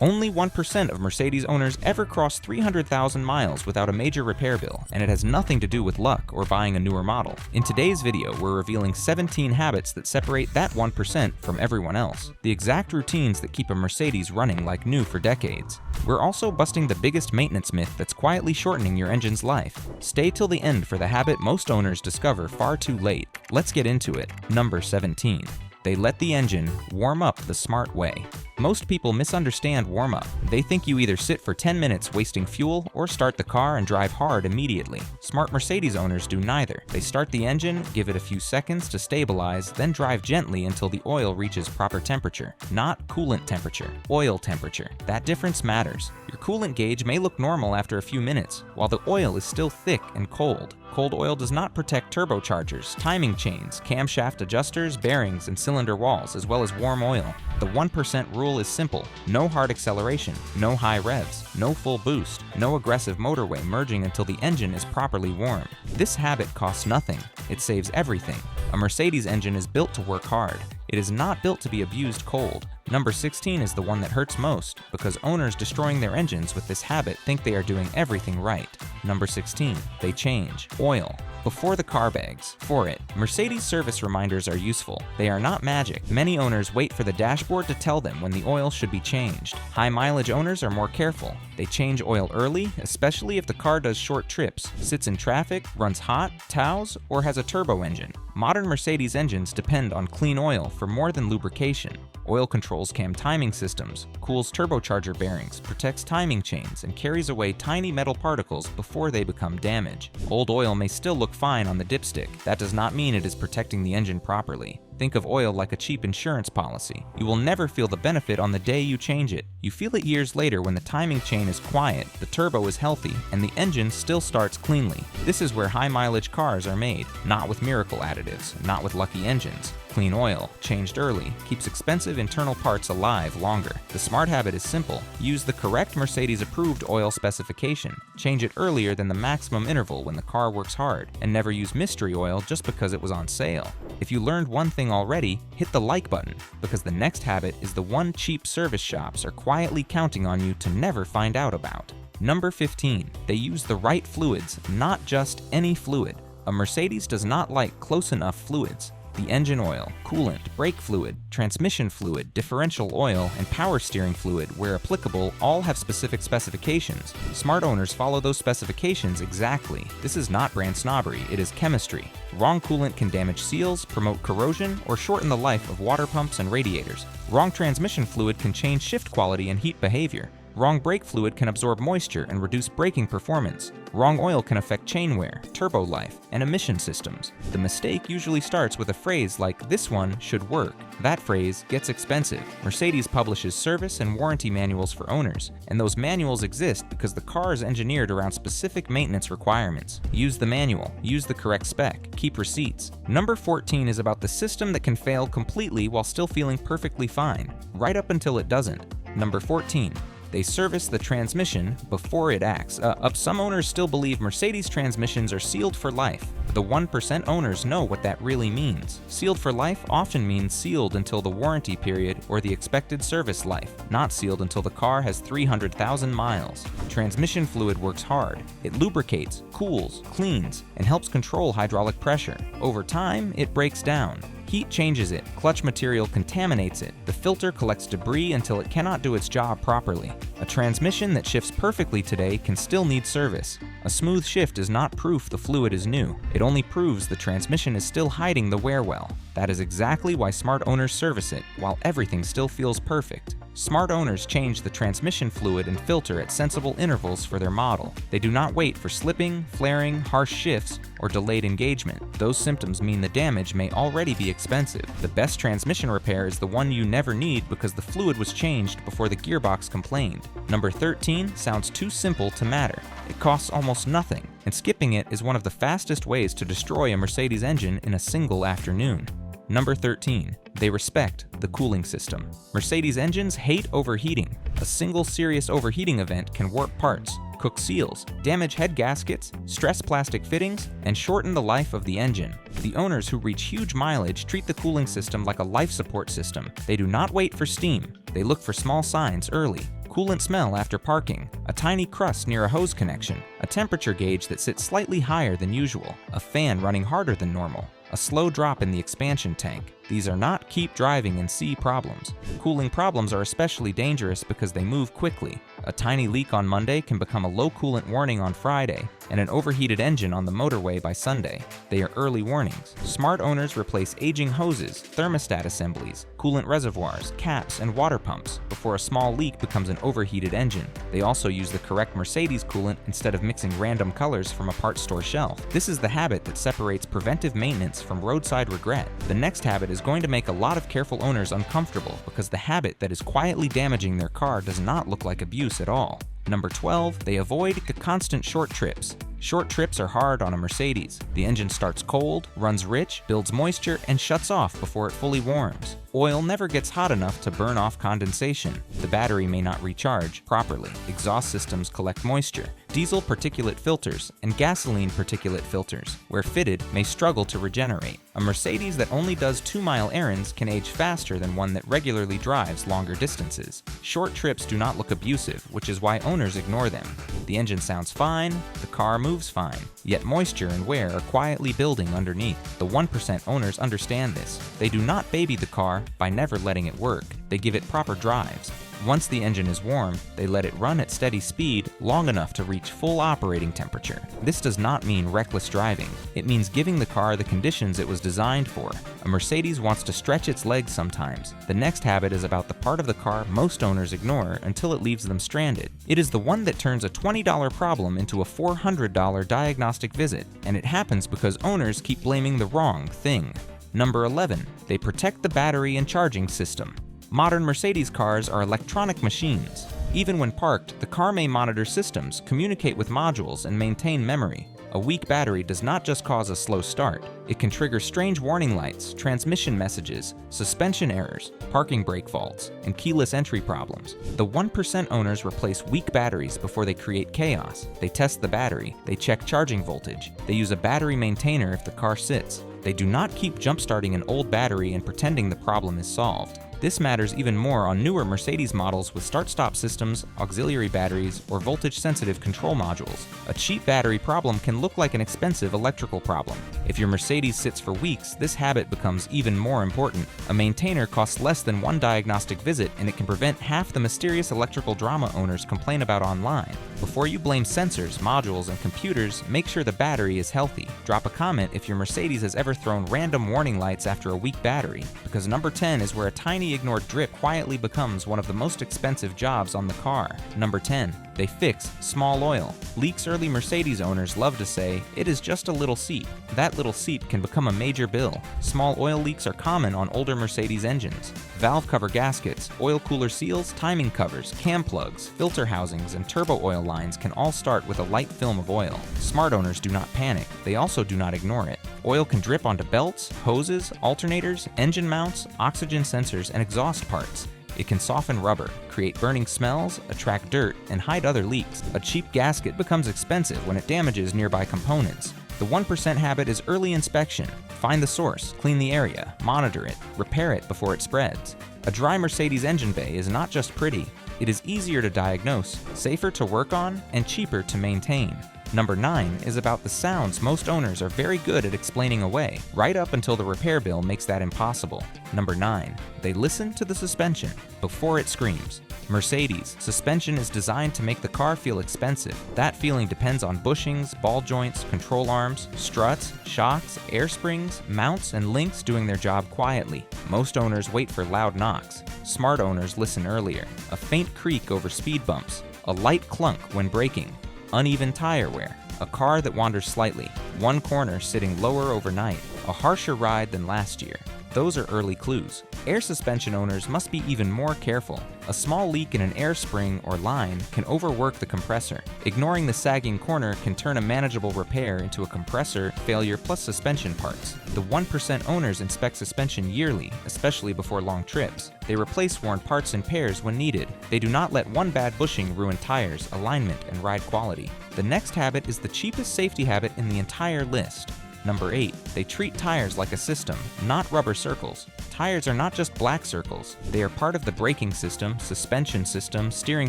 Only 1% of Mercedes owners ever cross 300,000 miles without a major repair bill, and it has nothing to do with luck or buying a newer model. In today's video, we're revealing 17 habits that separate that 1% from everyone else. The exact routines that keep a Mercedes running like new for decades. We're also busting the biggest maintenance myth that's quietly shortening your engine's life. Stay till the end for the habit most owners discover far too late. Let's get into it. Number 17. They let the engine warm up the smart way. Most people misunderstand warm-up. They think you either sit for 10 minutes wasting fuel or start the car and drive hard immediately. Smart Mercedes owners do neither. They start the engine, give it a few seconds to stabilize, then drive gently until the oil reaches proper temperature. Not coolant temperature, oil temperature. That difference matters. Your coolant gauge may look normal after a few minutes, while the oil is still thick and cold. Cold oil does not protect turbochargers, timing chains, camshaft adjusters, bearings, and cylinder walls, as well as warm oil. The 1% rule is simple. No hard acceleration, no high revs, no full boost, no aggressive motorway merging until the engine is properly warmed. This habit costs nothing. It saves everything. A Mercedes engine is built to work hard. It is not built to be abused cold. Number 16 is the one that hurts most, because owners destroying their engines with this habit think they are doing everything right. Number 16. They change oil before the car bags. For it, Mercedes service reminders are useful. They are not magic. Many owners wait for the dashboard to tell them when the oil should be changed. High mileage owners are more careful. They change oil early, especially if the car does short trips, sits in traffic, runs hot, tows, or has a turbo engine. Modern Mercedes engines depend on clean oil for more than lubrication. Oil controls cam timing systems, cools turbocharger bearings, protects timing chains, and carries away tiny metal particles before they become damage. Old oil may still look fine on the dipstick. That does not mean it is protecting the engine properly. Think of oil like a cheap insurance policy. You will never feel the benefit on the day you change it. You feel it years later when the timing chain is quiet, the turbo is healthy, and the engine still starts cleanly. This is where high mileage cars are made, not with miracle additives, not with lucky engines. Clean oil, changed early, keeps expensive internal parts alive longer. The smart habit is simple. Use the correct Mercedes-approved oil specification. Change it earlier than the maximum interval when the car works hard, and never use mystery oil just because it was on sale. If you learned one thing already, hit the like button, because the next habit is the one cheap service shops are quietly counting on you to never find out about. Number 15. They use the right fluids, not just any fluid. A Mercedes does not like close enough fluids. The engine oil, coolant, brake fluid, transmission fluid, differential oil, and power steering fluid, where applicable, all have specific specifications. Smart owners follow those specifications exactly. This is not brand snobbery, it is chemistry. Wrong coolant can damage seals, promote corrosion, or shorten the life of water pumps and radiators. Wrong transmission fluid can change shift quality and heat behavior. Wrong brake fluid can absorb moisture and reduce braking performance. Wrong oil can affect chain wear, turbo life, and emission systems. The mistake usually starts with a phrase like, "This one should work." That phrase gets expensive. Mercedes publishes service and warranty manuals for owners, and those manuals exist because the car is engineered around specific maintenance requirements. Use the manual, use the correct spec, keep receipts. Number 14 is about the system that can fail completely while still feeling perfectly fine, right up until it doesn't. Number 14. They service the transmission before it acts. Some owners still believe Mercedes transmissions are sealed for life. The 1% owners know what that really means. Sealed for life often means sealed until the warranty period or the expected service life, not sealed until the car has 300,000 miles. Transmission fluid works hard. It lubricates, cools, cleans, and helps control hydraulic pressure. Over time, it breaks down. Heat changes it, clutch material contaminates it, the filter collects debris until it cannot do its job properly. A transmission that shifts perfectly today can still need service. A smooth shift is not proof the fluid is new. It only proves the transmission is still hiding the wear well. That is exactly why smart owners service it, while everything still feels perfect. Smart owners change the transmission fluid and filter at sensible intervals for their model. They do not wait for slipping, flaring, harsh shifts, or delayed engagement. Those symptoms mean the damage may already be expensive. The best transmission repair is the one you never need because the fluid was changed before the gearbox complained. Number 13 sounds too simple to matter. It costs almost nothing, and skipping it is one of the fastest ways to destroy a Mercedes engine in a single afternoon. Number 13. They respect the cooling system. Mercedes engines hate overheating. A single serious overheating event can warp parts, cook seals, damage head gaskets, stress plastic fittings, and shorten the life of the engine. The owners who reach huge mileage treat the cooling system like a life support system. They do not wait for steam. They look for small signs early. coolant smell after parking, a tiny crust near a hose connection, a temperature gauge that sits slightly higher than usual, a fan running harder than normal, a slow drop in the expansion tank. These are not keep driving and see problems. Cooling problems are especially dangerous because they move quickly. A tiny leak on Monday can become a low coolant warning on Friday, and an overheated engine on the motorway by Sunday. They are early warnings. Smart owners replace aging hoses, thermostat assemblies, coolant reservoirs, caps, and water pumps before a small leak becomes an overheated engine. They also use the correct Mercedes coolant instead of mixing random colors from a parts store shelf. This is the habit that separates preventive maintenance from roadside regret. The next habit is going to make a lot of careful owners uncomfortable because the habit that is quietly damaging their car does not look like abuse at all. Number 12, they avoid the constant short trips. Short trips are hard on a Mercedes. The engine starts cold, runs rich, builds moisture, and shuts off before it fully warms. Oil never gets hot enough to burn off condensation. The battery may not recharge properly. Exhaust systems collect moisture. Diesel particulate filters and gasoline particulate filters, where fitted, may struggle to regenerate. A Mercedes that only does 2-mile errands can age faster than one that regularly drives longer distances. Short trips do not look abusive, which is why owners ignore them. The engine sounds fine, the car moves fine, yet moisture and wear are quietly building underneath. The 1% owners understand this. They do not baby the car by never letting it work. They give it proper drives. Once the engine is warm, they let it run at steady speed long enough to reach full operating temperature. This does not mean reckless driving. It means giving the car the conditions it was designed for. A Mercedes wants to stretch its legs sometimes. The next habit is about the part of the car most owners ignore until it leaves them stranded. It is the one that turns a $20 problem into a $400 diagnostic visit, and it happens because owners keep blaming the wrong thing. Number 11, they protect the battery and charging system. Modern Mercedes cars are electronic machines. Even when parked, the car may monitor systems, communicate with modules, and maintain memory. A weak battery does not just cause a slow start. It can trigger strange warning lights, transmission messages, suspension errors, parking brake faults, and keyless entry problems. The 1% owners replace weak batteries before they create chaos. They test the battery, they check charging voltage, they use a battery maintainer if the car sits. They do not keep jump-starting an old battery and pretending the problem is solved. This matters even more on newer Mercedes models with start-stop systems, auxiliary batteries, or voltage-sensitive control modules. A cheap battery problem can look like an expensive electrical problem. If your Mercedes sits for weeks, this habit becomes even more important. A maintainer costs less than one diagnostic visit, and it can prevent half the mysterious electrical drama owners complain about online. Before you blame sensors, modules, and computers, make sure the battery is healthy. Drop a comment if your Mercedes has ever thrown random warning lights after a weak battery, because number 10 is where a tiny ignored drip quietly becomes one of the most expensive jobs on the car. Number 10, they fix small oil. Leaks early Mercedes owners love to say, it is just a little seep. That little seep can become a major bill. Small oil leaks are common on older Mercedes engines. Valve cover gaskets, oil cooler seals, timing covers, cam plugs, filter housings, and turbo oil lines can all start with a light film of oil. Smart owners do not panic. They also do not ignore it. Oil can drip onto belts, hoses, alternators, engine mounts, oxygen sensors, and exhaust parts. It can soften rubber, create burning smells, attract dirt, and hide other leaks. A cheap gasket becomes expensive when it damages nearby components. The 1% habit is early inspection. Find the source, clean the area, monitor it, repair it before it spreads. A dry Mercedes engine bay is not just pretty, it is easier to diagnose, safer to work on, and cheaper to maintain. Number 9 is about the sounds most owners are very good at explaining away, right up until the repair bill makes that impossible. Number 9, they listen to the suspension before it screams. Mercedes, suspension is designed to make the car feel expensive. That feeling depends on bushings, ball joints, control arms, struts, shocks, air springs, mounts, and links doing their job quietly. Most owners wait for loud knocks. Smart owners listen earlier. A faint creak over speed bumps, a light clunk when braking, uneven tire wear, a car that wanders slightly, one corner sitting lower overnight, a harsher ride than last year. Those are early clues. Air suspension owners must be even more careful. A small leak in an air spring or line can overwork the compressor. Ignoring the sagging corner can turn a manageable repair into a compressor failure plus suspension parts. The 1% owners inspect suspension yearly, especially before long trips. They replace worn parts in pairs when needed. They do not let one bad bushing ruin tires, alignment, and ride quality. The next habit is the cheapest safety habit in the entire list. Number 8. They treat tires like a system, not rubber circles. Tires are not just black circles. They are part of the braking system, suspension system, steering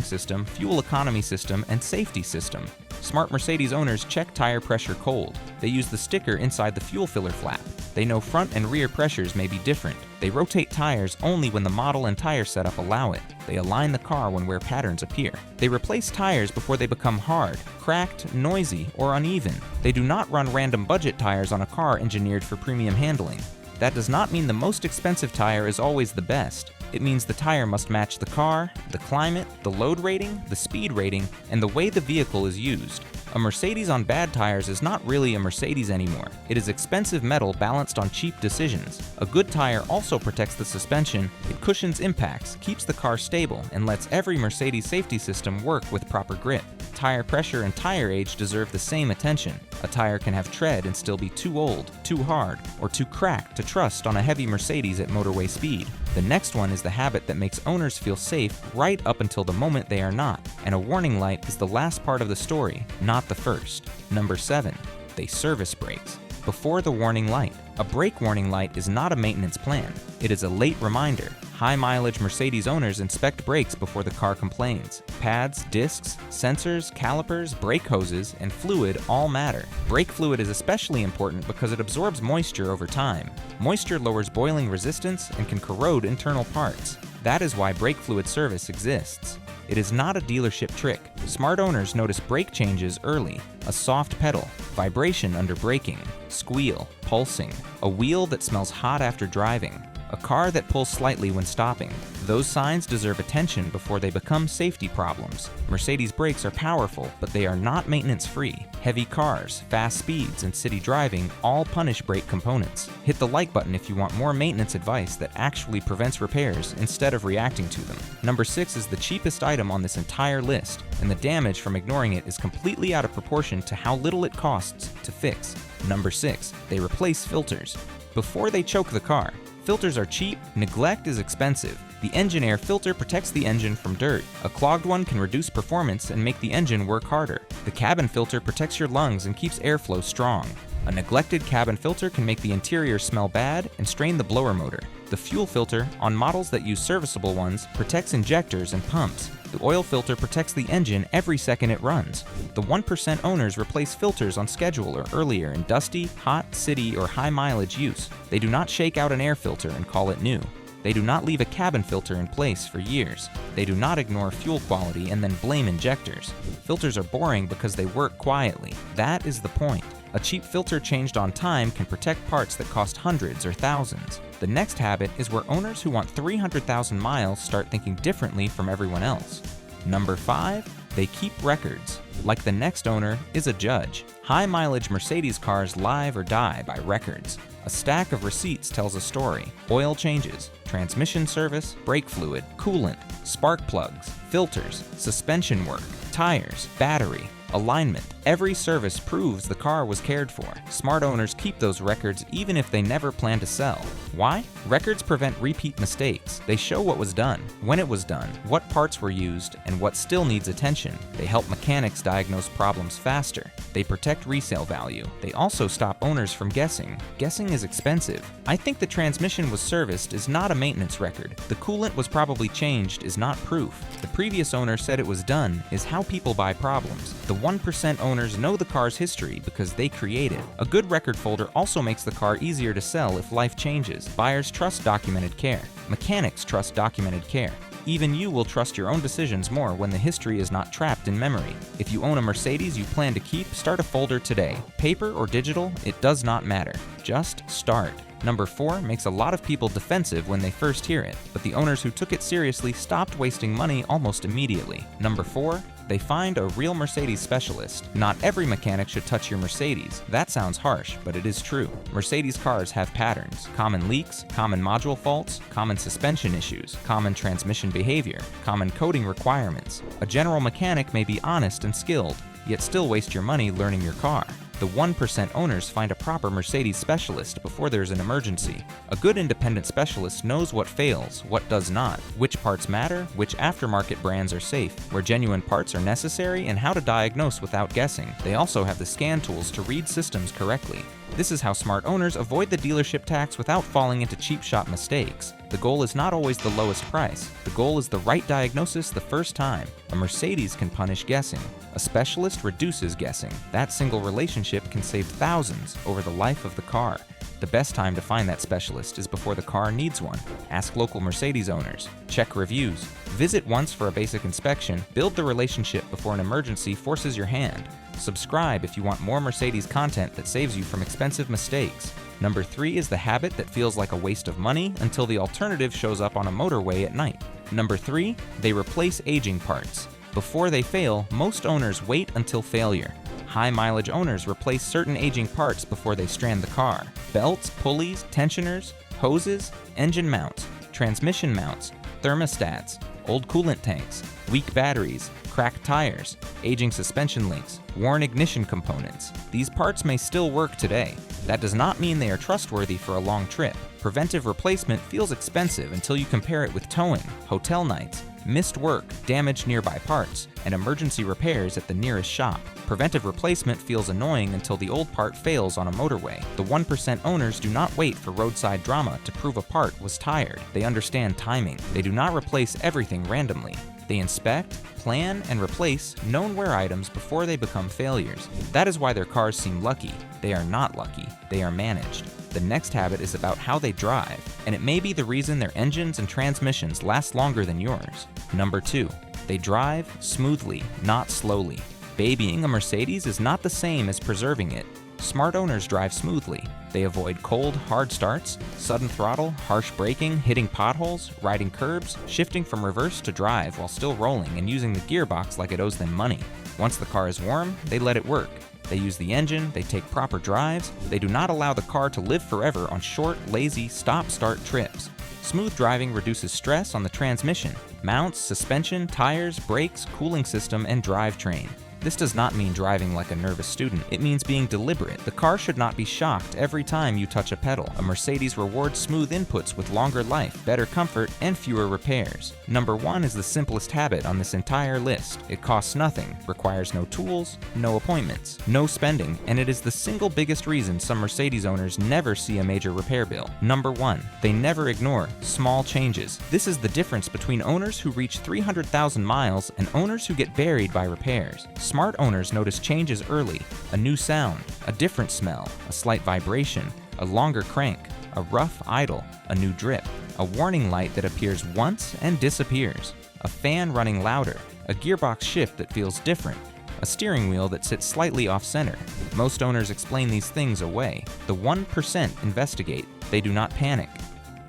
system, fuel economy system, and safety system. Smart Mercedes owners check tire pressure cold. They use the sticker inside the fuel filler flap. They know front and rear pressures may be different. They rotate tires only when the model and tire setup allow it. They align the car when wear patterns appear. They replace tires before they become hard, cracked, noisy, or uneven. They do not run random budget tires on a car engineered for premium handling. That does not mean the most expensive tire is always the best. It means the tire must match the car, the climate, the load rating, the speed rating, and the way the vehicle is used. A Mercedes on bad tires is not really a Mercedes anymore. It is expensive metal balanced on cheap decisions. A good tire also protects the suspension, it cushions impacts, keeps the car stable, and lets every Mercedes safety system work with proper grip. Tire pressure and tire age deserve the same attention. A tire can have tread and still be too old, too hard, or too cracked to trust on a heavy Mercedes at motorway speed. The next one is the habit that makes owners feel safe right up until the moment they are not, and a warning light is the last part of the story, not the first. Number 7. They service brakes before the warning light. A brake warning light is not a maintenance plan. It is a late reminder. High-mileage Mercedes owners inspect brakes before the car complains. Pads, discs, sensors, calipers, brake hoses, and fluid all matter. Brake fluid is especially important because it absorbs moisture over time. Moisture lowers boiling resistance and can corrode internal parts. That is why brake fluid service exists. It is not a dealership trick. Smart owners notice brake changes early. A soft pedal, vibration under braking, squeal, pulsing, a wheel that smells hot after driving, a car that pulls slightly when stopping. Those signs deserve attention before they become safety problems. Mercedes brakes are powerful, but they are not maintenance-free. Heavy cars, fast speeds, and city driving all punish brake components. Hit the like button if you want more maintenance advice that actually prevents repairs instead of reacting to them. Number 6 is the cheapest item on this entire list, and the damage from ignoring it is completely out of proportion to how little it costs to fix. Number 6. They replace filters before they choke the car. Filters are cheap, neglect is expensive. The engine air filter protects the engine from dirt. A clogged one can reduce performance and make the engine work harder. The cabin filter protects your lungs and keeps airflow strong. A neglected cabin filter can make the interior smell bad and strain the blower motor. The fuel filter, on models that use serviceable ones, protects injectors and pumps. The oil filter protects the engine every second it runs. The 1% owners replace filters on schedule or earlier in dusty, hot, city, or high mileage use. They do not shake out an air filter and call it new. They do not leave a cabin filter in place for years. They do not ignore fuel quality and then blame injectors. Filters are boring because they work quietly. That is the point. A cheap filter changed on time can protect parts that cost hundreds or thousands. The next habit is where owners who want 300,000 miles start thinking differently from everyone else. Number 5, they keep records. Like the next owner is a judge. High-mileage Mercedes cars live or die by records. A stack of receipts tells a story. Oil changes, transmission service, brake fluid, coolant, spark plugs, filters, suspension work, tires, battery, alignment. Every service proves the car was cared for. Smart owners keep those records even if they never plan to sell. Why? Records prevent repeat mistakes. They show what was done, when it was done, what parts were used, and what still needs attention. They help mechanics diagnose problems faster. They protect resale value. They also stop owners from guessing. Guessing is expensive. I think the transmission was serviced is not a maintenance record. The coolant was probably changed is not proof. The previous owner said it was done is how people buy problems. The 1% owners know the car's history because they create it. A good record folder also makes the car easier to sell if life changes. Buyers trust documented care. Mechanics trust documented care. Even you will trust your own decisions more when the history is not trapped in memory. If you own a Mercedes you plan to keep, start a folder today. Paper or digital, it does not matter. Just start. Number 4 makes a lot of people defensive when they first hear it, but the owners who took it seriously stopped wasting money almost immediately. Number 4, they find a real Mercedes specialist. Not every mechanic should touch your Mercedes. That sounds harsh, but it is true. Mercedes cars have patterns, common leaks, common module faults, common suspension issues, common transmission behavior, common coating requirements. A general mechanic may be honest and skilled, yet still waste your money learning your car. The 1% owners find a proper Mercedes specialist before there's an emergency. A good independent specialist knows what fails, what does not, which parts matter, which aftermarket brands are safe, where genuine parts are necessary, and how to diagnose without guessing. They also have the scan tools to read systems correctly. This is how smart owners avoid the dealership tax without falling into cheap shop mistakes. The goal is not always the lowest price. The goal is the right diagnosis the first time. A Mercedes can punish guessing. A specialist reduces guessing. That single relationship can save thousands over the life of the car. The best time to find that specialist is before the car needs one. Ask local Mercedes owners. Check reviews. Visit once for a basic inspection. Build the relationship before an emergency forces your hand. Subscribe if you want more Mercedes content that saves you from expensive mistakes. Number 3 is the habit that feels like a waste of money until the alternative shows up on a motorway at night. Number 3, they replace aging parts. Before they fail, most owners wait until failure. High-mileage owners replace certain aging parts before they strand the car. Belts, pulleys, tensioners, hoses, engine mounts, transmission mounts, thermostats, old coolant tanks, weak batteries, cracked tires, aging suspension links, worn ignition components. These parts may still work today. That does not mean they are trustworthy for a long trip. Preventive replacement feels expensive until you compare it with towing, hotel nights, missed work, damaged nearby parts, and emergency repairs at the nearest shop. Preventive replacement feels annoying until the old part fails on a motorway. The 1% owners do not wait for roadside drama to prove a part was tired. They understand timing. They do not replace everything randomly. They inspect, plan, and replace known wear items before they become failures. That is why their cars seem lucky. They are not lucky. They are managed. The next habit is about how they drive, and it may be the reason their engines and transmissions last longer than yours. Number 2, they drive smoothly, not slowly. Babying a Mercedes is not the same as preserving it. Smart owners drive smoothly. They avoid cold, hard starts, sudden throttle, harsh braking, hitting potholes, riding curbs, shifting from reverse to drive while still rolling and using the gearbox like it owes them money. Once the car is warm, they let it work. They use the engine, they take proper drives, they do not allow the car to live forever on short, lazy, stop-start trips. Smooth driving reduces stress on the transmission, mounts, suspension, tires, brakes, cooling system, and drivetrain. This does not mean driving like a nervous student. It means being deliberate. The car should not be shocked every time you touch a pedal. A Mercedes rewards smooth inputs with longer life, better comfort, and fewer repairs. Number 1 is the simplest habit on this entire list. It costs nothing, requires no tools, no appointments, no spending, and it is the single biggest reason some Mercedes owners never see a major repair bill. Number 1, they never ignore small changes. This is the difference between owners who reach 300,000 miles and owners who get buried by repairs. Smart owners notice changes early: a new sound, a different smell, a slight vibration, a longer crank, a rough idle, a new drip, a warning light that appears once and disappears, a fan running louder, a gearbox shift that feels different, a steering wheel that sits slightly off-center. Most owners explain these things away. The 1% investigate. They do not panic.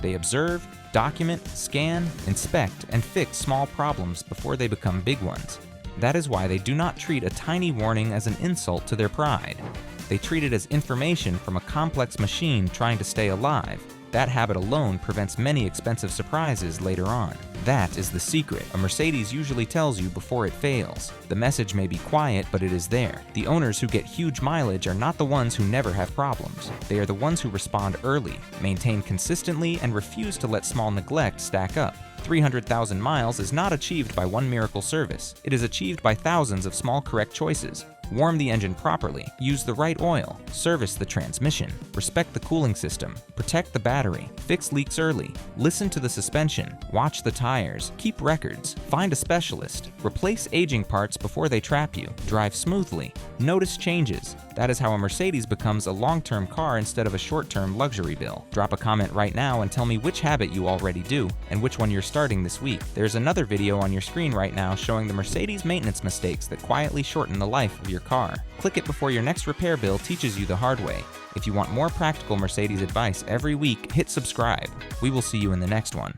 They observe, document, scan, inspect, and fix small problems before they become big ones. That is why they do not treat a tiny warning as an insult to their pride. They treat it as information from a complex machine trying to stay alive. That habit alone prevents many expensive surprises later on. That is the secret a Mercedes usually tells you before it fails. The message may be quiet, but it is there. The owners who get huge mileage are not the ones who never have problems. They are the ones who respond early, maintain consistently, and refuse to let small neglect stack up. 300,000 miles is not achieved by one miracle service. It is achieved by thousands of small correct choices. Warm the engine properly, use the right oil, service the transmission, respect the cooling system, protect the battery, fix leaks early, listen to the suspension, watch the tires, keep records, find a specialist, replace aging parts before they trap you, drive smoothly, notice changes. That is how a Mercedes becomes a long-term car instead of a short-term luxury bill. Drop a comment right now and tell me which habit you already do and which one you're starting this week. There's another video on your screen right now showing the Mercedes maintenance mistakes that quietly shorten the life of your car. Click it before your next repair bill teaches you the hard way. If you want more practical Mercedes advice every week, hit subscribe. We will see you in the next one.